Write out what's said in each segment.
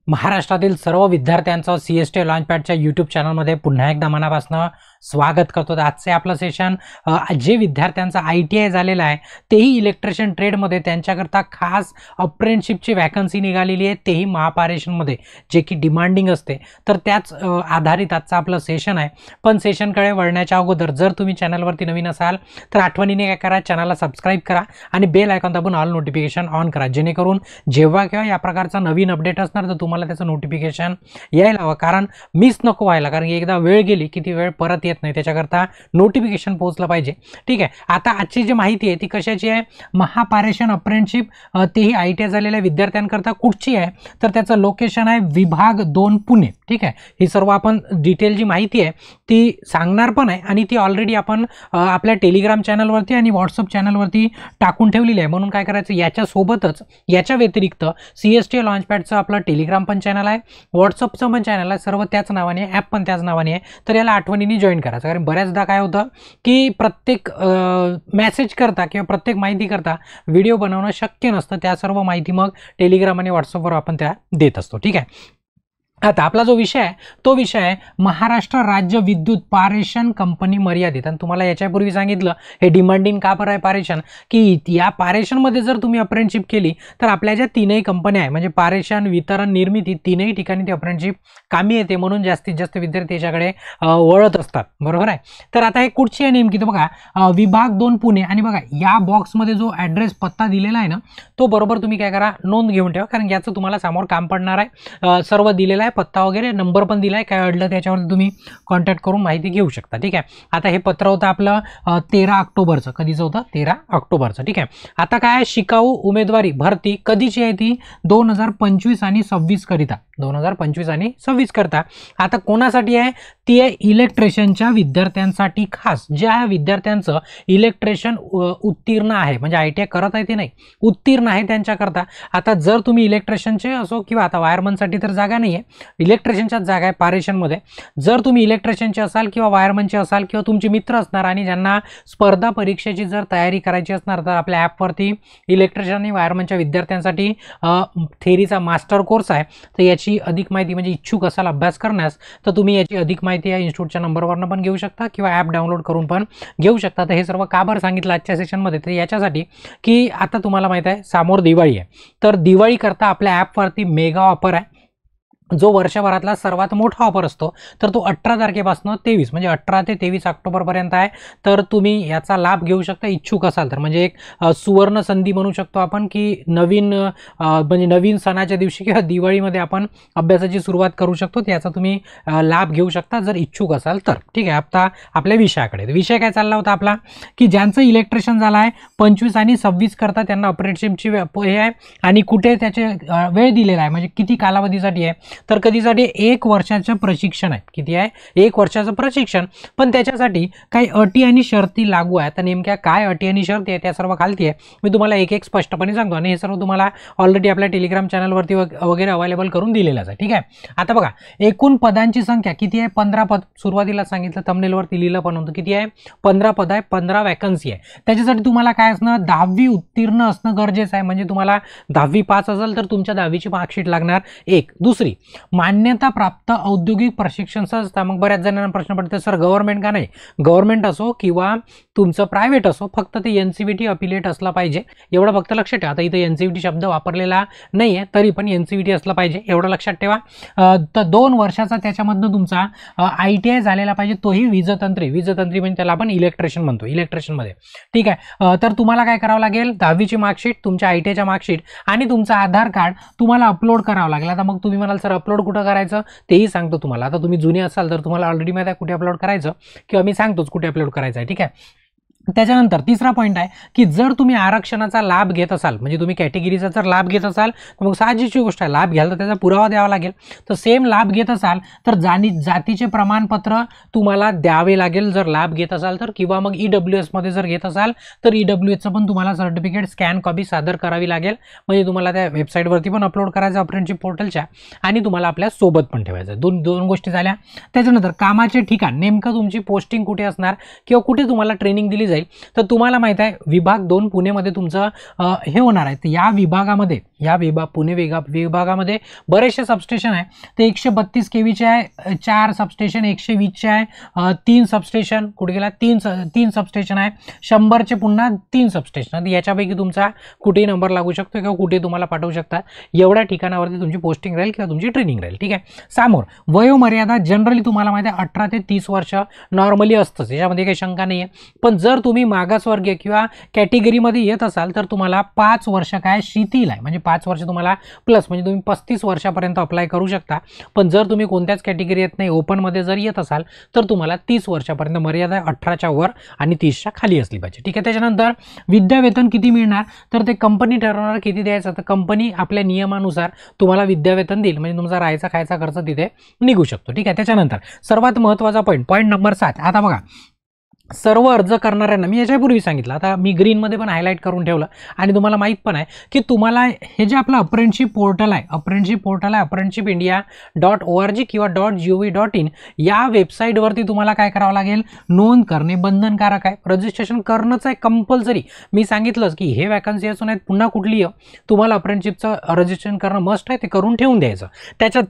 महाराष्ट्रातील सर्व विद्यार्थ्यांचं CST लॉन्चपॅडच्या यूट्यूब चॅनलमध्ये पुन्हा एकदा मनापासून स्वागत करतो. आजचे आपलं सेशन जे विद्यार्थ्यांचा ITI झालेला आहे तेही इलेक्ट्रिशियन ट्रेडमध्ये त्यांच्याकरता खास अप्रेंटिसशिपची वॅकन्सी निघालेली आहे, तेही महापारेषणमध्ये, जे की डिमांडिंग असते. तर त्याच आधारित आजचं आपलं सेशन आहे. पण सेशनकडे वळण्याच्या अगोदर जर तुम्ही चॅनलवरती नवीन असाल तर आठवणीने काय करा, चॅनलला सबस्क्राईब करा आणि बेल आयकॉन दाबून ऑल नोटिफिकेशन ऑन करा, जेणेकरून जेव्हा केव्हा या प्रकारचा नवीन अपडेट असणार तर तुम्हाला त्याचं नोटिफिकेशन यायला हवं. कारण मिस नको व्हायला, कारण एकदा वेळ गेली की ती वेळ परत येत नाही, त्याच्याकरता नोटिफिकेशन पोहोचलं पाहिजे. ठीक आहे. आता आजची जी माहिती आहे ती कशाची आहे? महापारेषण अप्रेंटिसशिप, तेही ITI झालेल्या विद्यार्थ्यांकरता कुठची आहे तर त्याचं लोकेशन आहे विभाग 2 पुणे. ठीक आहे. ही सर्व आपण डिटेल जी माहिती आहे ती सांगणार पण आहे आणि ती ऑलरेडी आपण आपल्या टेलिग्राम चॅनलवरती आणि व्हॉट्सअप चॅनलवरती टाकून ठेवलेली आहे. म्हणून काय करायचं, याच्यासोबतच याच्या व्यतिरिक्त CST लॉन्चपॅडचं आपलं टेलिग्राम पण चॅनल आहे, व्हॉट्सअपचं पण चॅनल आहे, सर्व त्याच नावाने आहे, ॲप पण त्याच नावाने आहे. तर याला आठवणीने जॉईन करायचं. कारण बऱ्याचदा काय होतं की प्रत्येक मेसेज करता किंवा प्रत्येक माहिती करता व्हिडिओ बनवणं शक्य नसतं. त्या सर्व माहिती मग टेलिग्राम आणि व्हॉट्सअपवर आपण त्या देत असतो. ठीक आहे. आता आपला जो विषय आहे तो विषय आहे महाराष्ट्र राज्य विद्युत पारेषण कंपनी मर्यादित. आणि तुम्हाला याच्यापूर्वी सांगितलं हे डिमांडिंग का बरं आहे पारेषण, की या पारेषणमध्ये जर तुम्ही अप्रेंटिसशिप केली तर आपल्या ज्या तीनही कंपन्या आहे म्हणजे पारेषण, वितरण, निर्मिती, तीनही ठिकाणी ती अप्रेंटिसशिप कामी येते. म्हणून जास्तीत जास्त विद्यार्थी याच्याकडे वळत असतात. बरोबर आहे. तर आता हे कुठची आहे नेमकी, तर बघा विभाग 2 पुणे. आणि बघा या बॉक्समध्ये जो ॲड्रेस पत्ता दिलेला आहे ना तो बरोबर तुम्ही काय करा, नोंद घेऊन ठेवा, कारण याचं तुम्हाला समोर काम पडणार आहे. सर्व दिलेलं आहे, पत्ता वगैरे, नंबर पण दिलाय, काय अडलं त्याच्यावर तुम्ही कॉन्टॅक्ट करून माहिती घेऊ शकता. ठीक आहे. आता हे पत्र होतं आपलं 13 ऑक्टोबरचं. कधीचं होतं? 13 ऑक्टोबरचं. ठीक आहे. आता काय, शिकाऊ उमेदवारी भरती कधीची आहे ती? 2025 आणि 26 करिता. 2025 आणि 26 करता. आता कोणासाठी आहे ती? आहे इलेक्ट्रिशियनच्या विद्यार्थ्यांसाठी खास. ज्या विद्यार्थ्यांचं इलेक्ट्रिशियन उत्तीर्ण आहे, म्हणजे ITI करत आहे ते नाही, उत्तीर्ण आहे त्यांच्याकरता. आता जर तुम्ही इलेक्ट्रिशियनचे असो किंवा आता वायरमनसाठी तर जागा नाही आहे, इलेक्ट्रिशियनच्याच जागा आहे पारेषणमध्ये. जर तुम्ही इलेक्ट्रिशियनचे असाल किंवा वायरमनचे असाल किंवा तुमचे मित्र असणार आणि ज्यांना स्पर्धा परीक्षेची जर तयारी करायची असणार तर आपल्या ॲपवरती इलेक्ट्रिशियन आणि वायरमनच्या विद्यार्थ्यांसाठी थेरीचा मास्टर कोर्स आहे. तर याची अधिक माहिती, म्हणजे इच्छुक असाल अभ्यास करण्यास तर तुम्ही याची अधिक माहिती या इन्स्टिट्यूटच्या नंबरवरनं पण घेऊ शकता किंवा ॲप डाउनलोड करून पण घेऊ शकता. तर हे सर्व का बरं सांगितलं आजच्या सेशनमध्ये, तर याच्यासाठी की आता तुम्हाला माहीत आहे समोर दिवाळी आहे. तर दिवाळी करता आपल्या ॲपवरती मेगा ऑफर आहे, जो वर्षभरातला सर्वात मोठा ऑफर असतो. तर तो 18 तारखेपासून 23 म्हणजे 18 ते 23 ऑक्टोबरपर्यंत आहे. तर तुम्ही याचा लाभ घेऊ शकता इच्छुक असाल तर. म्हणजे एक सुवर्ण संधी म्हणू शकतो आपण, की म्हणजे नवीन सणाच्या दिवशी किंवा दिवाळीमध्ये आपण अभ्यासाची सुरुवात करू शकतो. याचा तुम्ही लाभ घेऊ शकता जर इच्छुक असाल तर. ठीक आहे. आता आपल्या विषयाकडे. विषय काय चालला होता आपला, की ज्यांचं इलेक्ट्रिशियन झालं आहे 25 आणि 26 करता त्यांना अप्रेंटिसशिपची हे आहे आणि कुठे त्याचे वेळ दिलेला आहे, म्हणजे किती कालावधीसाठी आहे तर कधीसाठी 1 वर्षाचं प्रशिक्षण आहे. किती आहे? 1 वर्षाचं प्रशिक्षण. पण त्याच्यासाठी काही अटी आणि शर्ती लागू आहे. तर नेमक्या काय अटी आणि शर्ती आहे त्या सर्व खालती आहे, मी तुम्हाला एक एक स्पष्टपणे सांगतो. आणि हे सर्व तुम्हाला ऑलरेडी आपल्या टेलिग्राम चॅनलवरती वगैरे अवेलेबल करून दिलेलंच आहे. ठीक आहे. आता बघा, एकूण पदांची संख्या किती आहे? 15 पद. सुरुवातीला सांगितलं, थंबनेलवरती लिहिलं पण होतं. किती आहे? 15 पद आहे, 15 वॅकन्सी आहे. त्याच्यासाठी तुम्हाला काय असणं, 10वी उत्तीर्ण असणं गरजेचं आहे. म्हणजे तुम्हाला 10वी पास असेल तर तुमच्या 10वीची मार्कशीट लागणार. एक. दुसरी, मान्यता प्राप्त औद्योगिक प्रशिक्षण संस्था. मग बऱ्याच जणांना प्रश्न पडतो, सर गव्हर्नमेंट का नाही? गव्हर्नमेंट असो किंवा तुमचं प्रायव्हेट असो, फक्त ते NCVT अफिलिएट असलं पाहिजे, एवढं फक्त लक्षात ठेवा. आता इथं NCVT शब्द वापरलेला नाही आहे, तरी पण NCVT असलं पाहिजे एवढं लक्षात ठेवा. तर 2 वर्षाचा त्याच्यामधनं तुमचा ITI झालेला पाहिजे, तोही वीजतंत्री. वीजतंत्री म्हणजे त्याला आपण इलेक्ट्रिशियन म्हणतो, इलेक्ट्रिशियनमध्ये. ठीक आहे. तर तुम्हाला काय करावं लागेल, 10वीची मार्कशीट, तुमच्या ITIच्या मार्कशीट आणि तुमचं आधार कार्ड तुम्हाला अपलोड करावं लागेल. आता मग तुम्ही म्हणाल सर अपलोड कुठं करायचं तेही सांगतो तुम्हाला. आता तुम्ही जुने असाल तर तुम्हाला ऑलरेडी माहिती आहे कुठे अपलोड करायचं, किंवा मी सांगतोच कुठे अपलोड करायचं आहे. ठीक आहे. त्याच्यानंतर तिसरा पॉईंट आहे की जर तुम्ही आरक्षणाचा लाभ घेत असाल, म्हणजे तुम्ही कॅटेगरीचा जर लाभ घेत असाल तर मग साहजिकची गोष्ट आहे, लाभ घ्याल तर त्याचा पुरावा द्यावा लागेल. तर सेम लाभ घेत असाल तर जातीचे प्रमाणपत्र तुम्हाला द्यावे लागेल जर लाभ घेत असाल तर, किंवा मग EWS मध्ये जर घेत असाल तर EWSचं पण तुम्हाला सर्टिफिकेट स्कॅन कॉपी सादर करावी लागेल. म्हणजे तुम्हाला त्या वेबसाईटवरती पण अपलोड करायचं अप्रेंटिसशिप पोर्टलच्या, आणि तुम्हाला आपल्या सोबत पण ठेवायचं. दोन गोष्टी झाल्या. त्याच्यानंतर कामाचे ठिकाण, नेमकं तुमची पोस्टिंग कुठे असणार किंवा कुठे तुम्हाला ट्रेनिंग दिली जाईल. तर तुम्हाला माहित आहे विभाग 2 पुणेमध्ये तुमचं हे होणार आहे. तर या विभागामध्ये पुणे विभागामध्ये बरेचसे सबस्टेशन आहे. ते 132 केवीचे आहे, 4 सबस्टेशन, 120चे आहे, 3 सबस्टेशन, कुठे गेला 3 सबस्टेशन आहे, 100चे पुन्हा 3 सबस्टेशन. याच्यापैकी तुमचा कुठेही नंबर लागू शकतो किंवा कुठे तुम्हाला पाठवू शकता. एवढ्या ठिकाणावरती तुमची पोस्टिंग राहील किंवा तुमची ट्रेनिंग राहील. ठीक आहे. समोर वयोमर्यादा जनरली तुम्हाला माहिती आहे 18 ते 30 वर्ष नॉर्मली असतंच, याच्यामध्ये काही शंका नाही आहे. पण जर तुम्ही मागासवर्गीय किंवा कॅटेगरीमध्ये येत असाल तर तुम्हाला 5 वर्ष काय शिथिल आहे, म्हणजे 5 वर्ष तुम्हाला प्लस, म्हणजे तुम्ही 35 वर्षापर्यंत अप्लाय करू शकता. पण जर तुम्ही कोणत्याच कॅटेगरी येत नाही, ओपनमध्ये जर येत असाल तर तुम्हाला 30 वर्षापर्यंत मर्यादा 18च्या वर आणि 30च्या खाली असली पाहिजे. ठीक आहे. त्याच्यानंतर विद्यावेतन किती मिळणार, तर ते कंपनी ठरवणार किती द्यायचं. तर कंपनी आपल्या नियमानुसार तुम्हाला विद्यावेतन देईल, म्हणजे तुमचा राहायचा खायचा खर्च तिथे निघू शकतो. ठीक आहे. त्याच्यानंतर सर्वात महत्त्वाचा पॉईंट नंबर 7. आता बघा, सर्व अर्ज करणाऱ्यांना मी याच्यापूर्वी सांगितलं, आता मी ग्रीनमध्ये पण हायलाईट करून ठेवलं आणि तुम्हाला माहीत पण आहे की तुम्हाला हे जे आपलं अप्रेंटिसशिप पोर्टल आहे, apprenticeshippindia.org किंवा .gov.in या वेबसाईटवरती तुम्हाला काय करावं लागेल, नोंद करणे बंधनकारक आहे. रजिस्ट्रेशन करणंच आहे कंपल्सरी. मी सांगितलंच की हे वॅकन्सी असून आहेत, पुन्हा कुठली तुम्हाला अप्रेंटिसशिपचं रजिस्ट्रेशन करणं मस्ट आहे, ते करून ठेवून द्यायचं.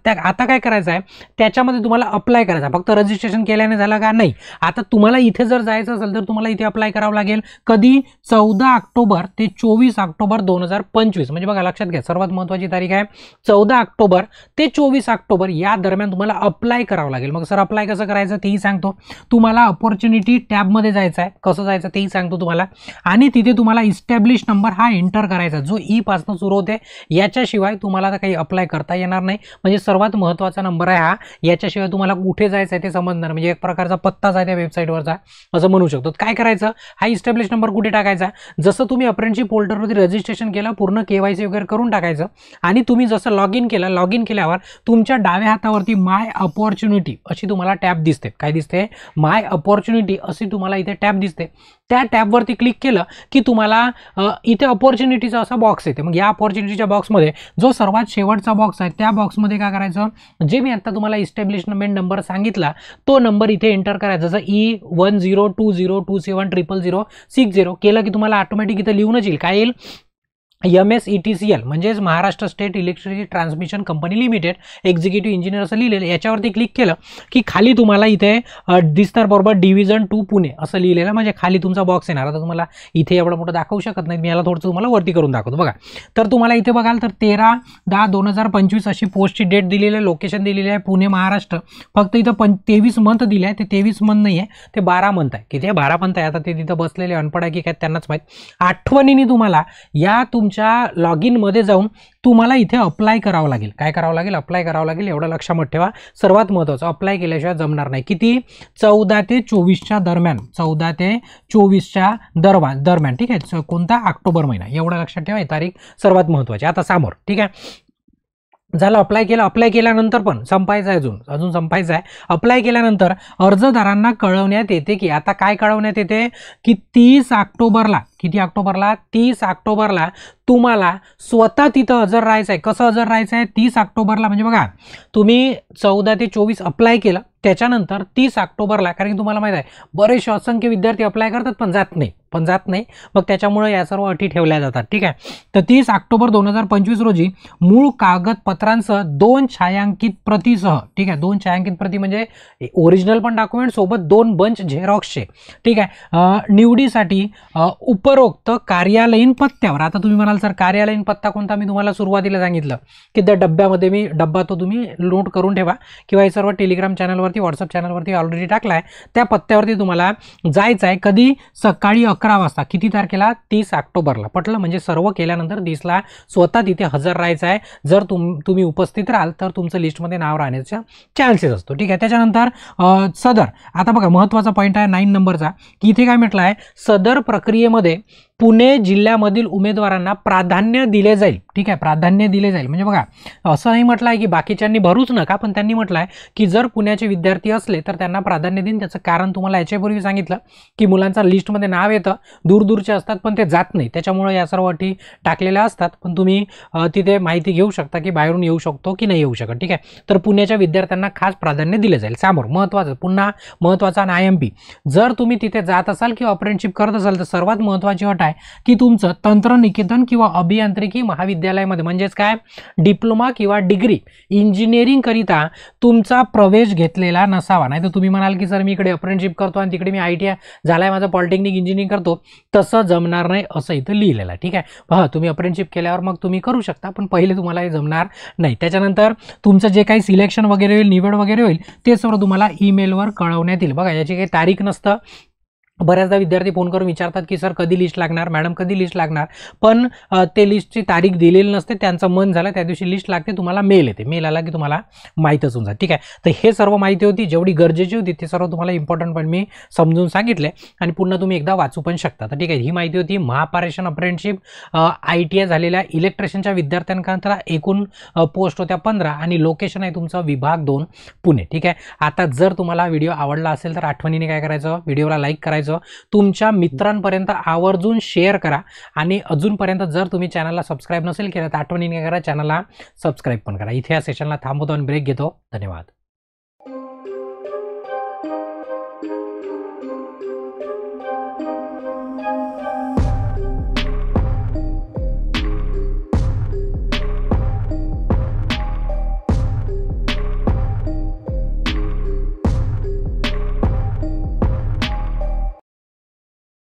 आता काय करायचं आहे, त्याच्यामध्ये तुम्हाला अप्लाय करायचं. फक्त रजिस्ट्रेशन केल्याने झालं का, नाही. आता तुम्हाला इथे जर जायचं असेल तर तुम्हाला इथे अप्लाय करावं लागेल. कधी, 14 ऑक्टोबर ते 24 ऑक्टोबर 2025. म्हणजे बघा, लक्षात घ्या, सर्वात महत्त्वाची तारीख आहे 14 ऑक्टोबर ते 24 ऑक्टोबर या दरम्यान तुम्हाला अप्लाय करावं लागेल. मग सर अप्लाय कसं करायचं तेही सांगतो तुम्हाला. अपॉर्च्युनिटी टॅबमध्ये जायचं आहे, कसं जायचं तेही सांगतो तुम्हाला. आणि तिथे तुम्हाला इस्टॅब्लिश नंबर हा एंटर करायचा, जो ई पासून सुरू होते. याच्याशिवाय तुम्हाला आता काही अप्लाय करता येणार नाही. म्हणजे सर्वात महत्त्वाचा नंबर आहे हा. याच्याशिवाय तुम्हाला कुठे जायचं आहे ते समजणार, म्हणजे एक प्रकारचा पत्ताच आहे त्या वेबसाईटवरचा असं म्हणू शकतो. काय करायचं, हा इस्टॅब्लिश नंबर कुठे टाकायचा, जसं तुम्ही अप्रेंटिसशिप पोर्टलवरती रजिस्ट्रेशन केलं, पूर्ण KYC वगैरे करून टाकायचं. आणि तुम्ही जसं लॉग इन केल्यावर तुमच्या डाव्या हातावरती माय अपॉर्च्युनिटी अशी तुम्हाला टॅब दिसते. काय दिसते, माय अपॉर्च्युनिटी अशी तुम्हाला इथे टॅब दिसते. त्या टॅबवरती क्लिक केलं की तुम्हाला इथे अपॉर्च्युनिटीचा असा बॉक्स येते. मग या अपॉर्च्युनिटीच्या बॉक्समध्ये जो सर्वात शेवटचा बॉक्स आहे त्या बॉक्समध्ये काय करायचं, जे मी आता तुम्हाला इस्टॅब्लिशमेंट नंबर सांगितला तो नंबर इथे एंटर करायचा. जसं E1020200060 केलं की तुम्हाला ऑटोमॅटिक इथे लिहूनच येईल. काय येईल, MSETCL म्हणजेच Maharashtra state electricity transmission company limited executive engineer असं लिहिलेलं. याच्यावरती क्लिक केलं की खाली तुम्हाला इथे दिसणार बरोबर डिव्हिजन 2 पुणे असं लिहिलेलं, म्हणजे खाली तुमचा बॉक्स येणार. आता तुम्हाला इथे एवढं मोठं दाखवू शकत नाही, मी याला थोडंसं तुम्हाला वरती करून दाखवतो. बघा, तर तुम्हाला इथे बघाल तर 13/10/2025 अशी पोस्टची डेट दिलेली आहे, लोकेशन दिलेली आहे पुणे महाराष्ट्र. फक्त इथं 23 मंथ दिले आहे, ते 23 मंथ नाही आहे, ते 12 मंथ आहे. किती आहे, 12 मंथ आहे. आता ते तिथं बसलेले अनपड आहे की काय त्यांनाच माहीत. आठवणीने तुम्हाला या तुमच्या लॉग इन मध्ये जाऊन तुम्हाला इथे अप्लाय करावं लागेल. काय करावं लागेल, अप्लाय करावं लागेल. एवढं लक्षात ठेवा, सर्वात महत्त्वाचं, अप्लाय केल्याशिवाय जमणार नाही. किती, 14 ते 24च्या दरम्यान, 14 ते 24च्या दरम्यान. ठीक आहे, कोणता, ऑक्टोबर महिना. एवढं लक्षात ठेवा, ही तारीख सर्वात महत्त्वाची. आता समोर, ठीक आहे, झालं अप्लाय केल्यानंतर पण संपायचं आहे, अजून संपायचं आहे. अप्लाय केल्यानंतर अर्जदारांना कळवण्यात येते की आता काय कळवण्यात येते की 30 ऑक्टोबरला, किती ऑक्टोबरला, 30 ऑक्टोबरला तुम्हाला स्वतः तिथं हजर राहायचं आहे. कसं हजर राहायचं आहे, 30 ऑक्टोबरला. म्हणजे बघा, तुम्ही 14 ते 24 अप्लाय केलं, त्याच्यानंतर 30 ऑक्टोबरला, कारण की तुम्हाला माहिती आहे बरेचसे असंख्य विद्यार्थी अप्लाय करतात पण जात नाही. मग त्याच्यामुळे या सर्व अटी ठेवल्या जातात. ठीक आहे. तर 30 ऑक्टोबर 2025 रोजी मूळ कागदपत्रांसह 2 छायांकित प्रतीसह, ठीक आहे, 2 छायांकित प्रती म्हणजे ओरिजिनल पण डॉक्युमेंट सोबत 2 बंच झेरॉक्सचे, ठीक आहे, निवडीसाठी उपरोक्त कार्यालयीन पत्त्यावर. आता तुम्ही म्हणाल सर कार्यालयीन पत्ता कोणता, मी तुम्हाला सुरुवातीला सांगितलं की त्या डब्यामध्ये मी डब्बा तो तुम्ही नोट करून ठेवा किंवा हे सर्व टेलिग्राम चॅनलवरती, व्हॉट्सअप चॅनलवरती ऑलरेडी टाकला आहे. त्या पत्त्यावरती तुम्हाला जायचं आहे. कधी, सकाळी 11 वाजता. किती तारखेला, 30 ऑक्टोबरला. पटलं, म्हणजे सर्व केल्यानंतर 30ला स्वतः तिथे हजर राहायचं आहे. जर तुम्ही उपस्थित राहाल तर तुमचं लिस्टमध्ये नाव राहण्याचा चान्सेस असतो. ठीक आहे. त्याच्यानंतर सदर, आता बघा महत्त्वाचा पॉईंट आहे 9 नंबरचा, की इथे काय म्हटलं आहे, सदर प्रक्रियेमध्ये पुणे जिल्ह्यामधील उमेदवारांना प्राधान्य दिले जाईल. ठीक आहे, प्राधान्य दिले जाईल. म्हणजे बघा, असं नाही म्हटलं आहे की बाकीच्यांनी भरूच नका, पण त्यांनी म्हटलं आहे की जर पुण्याचे विद्यार्थी असले तर त्यांना प्राधान्य देईन. त्याचं कारण तुम्हाला याच्यापूर्वी सांगितलं की मुलांचा लिस्टमध्ये नाव येतं असतं, दूरदूरचे असतात पण ते जात नाही, त्याच्यामुळे या सर्व अटी टाकलेल्या असतात. पण तुम्ही तिथे माहिती घेऊ शकता की बाहेरून येऊ शकतो की नाही येऊ शकत. ठीक आहे, तर पुण्याच्या विद्यार्थ्यांना खास प्राधान्य दिले जाईल. समोर महत्त्वाचं, पुन्हा महत्त्वाचा आणि IMP, जर तुम्ही तिथे जात असाल किंवा अप्रेंटिसशिप करत असाल तर सर्वात महत्त्वाची अट आहे की तुमचं तंत्रनिकेतन किंवा अभियांत्रिकी महाविद्यालयामध्ये म्हणजेच काय डिप्लोमा किंवा डिग्री इंजिनिअरिंग करिता तुमचा प्रवेश घेतलेला नसावा. नाही तर तुम्ही म्हणाल की सर मी इकडे अप्रेंटिसशिप करतो आणि तिकडे मी ITI झालाय माझं पॉलिटेक्निक इंजिनिअरिंग करतो, तसं जमणार नाही असं इथं लिहिलेलं आहे. ठीक आहे, पहा तुम्ही अप्रेंटिसशिप केल्यावर मग तुम्ही करू शकता, पण पहिले तुम्हाला हे जमणार नाही. त्याच्यानंतर तुमचं जे काही सिलेक्शन वगैरे होईल, निवड वगैरे होईल, ते सर्व तुम्हाला ईमेलवर कळवण्यात येईल. बघा याची काही तारीख नसतं. बऱ्याचदा विद्यार्थी फोन करून विचारतात की सर कधी लिस्ट लागणार, मॅडम कधी लिस्ट लागणार, पण ते लिस्टची तारीख दिलेली नसते. त्यांचं मन झालं त्या दिवशी लिस्ट लागते, तुम्हाला मेल येते, मेल आला की तुम्हाला माहीतच होऊन जाते. ठीक आहे, तर हे सर्व माहिती होती, जेवढी गरजेची होती ते सर्व तुम्हाला इम्पॉर्टंट पण मी समजून सांगितले आणि पुन्हा तुम्ही एकदा वाचू पण शकता. तर ठीक आहे, ही माहिती होती महापारेषण अप्रेंटिसशिप ITI झालेल्या इलेक्ट्रिशियनच्या विद्यार्थ्यांकरता. एकूण पोस्ट होत्या 15 आणि लोकेशन आहे तुमचं विभाग 2 पुणे. ठीक आहे, आता जर तुम्हाला व्हिडिओ आवडला असेल तर आठवणीने काय करायचं, व्हिडिओला लाईक करायचं, तुमच्या मित्रांपर्यंत आवर्जून शेअर करा आणि अजूनपर्यंत जर तुम्ही चॅनलला सबस्क्राईब नसेल केलं तर आठवणीने करा, चॅनलला सबस्क्राईब पण करा. इथे या सेशनला थांबवतो आणि ब्रेक घेतो. धन्यवाद.